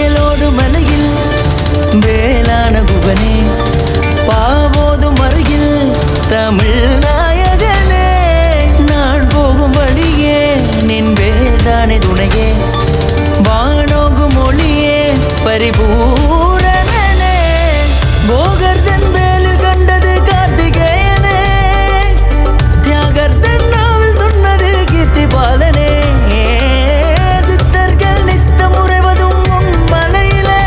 வேலோடு மலையில் வேளான குகனே பாவோதும் அருகில் தமிழ் நாயகனே நான் போகும் வழியே நின் வேதானே துணையே வானோகும் மொழியே பரிபூரணனே போகர்தன் வேலில் கண்டது கார்த்திகேயனே தியாகர்தன் நாவில் சொன்னது கீர்த்தி பாலனே சித்தர்கள் நித்தம் உறைவதும் உன் மலையிலே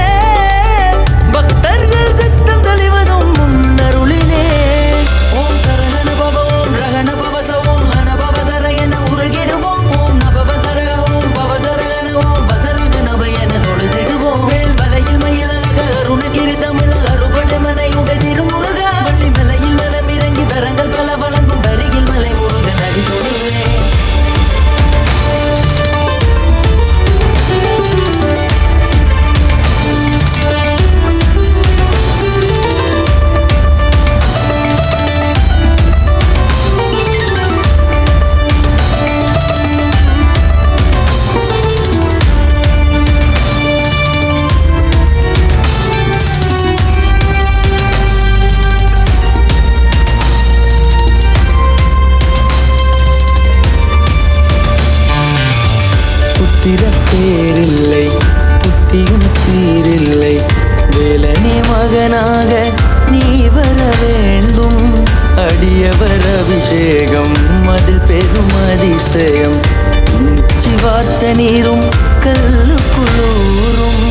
பக்தர்கள் சித்தம் தெளிவதும் முன்னருளிலே ஓம் சரகண பவ ஓம் ரகண பவச ஓம் ஹன பவசர என உருகிடுவோம் ஓம் நபவ சரக ஓம் பவசரகண ஓம் பசரிக நப என தொழுதிடுவோம் வேல் வலையில் மயில் அழக அருணகிரி தமிழ் அறுபடை மனையுடை திருமுருக வள்ளி மலையில் மலம் இறங்கி வரங்கள் பல வழங்கும் வரியில் மலை முருக நடி தொழுவே புத்திரப்பேரில்லை புத்தியும் சீரில்லை வேலனே மகனாக நீ வர வேண்டும் அடியவர் அபிஷேகம் அதில் பெரும் அதிசயம் நிச்சி வார்த்த நீரும் கல்லு குளூரும்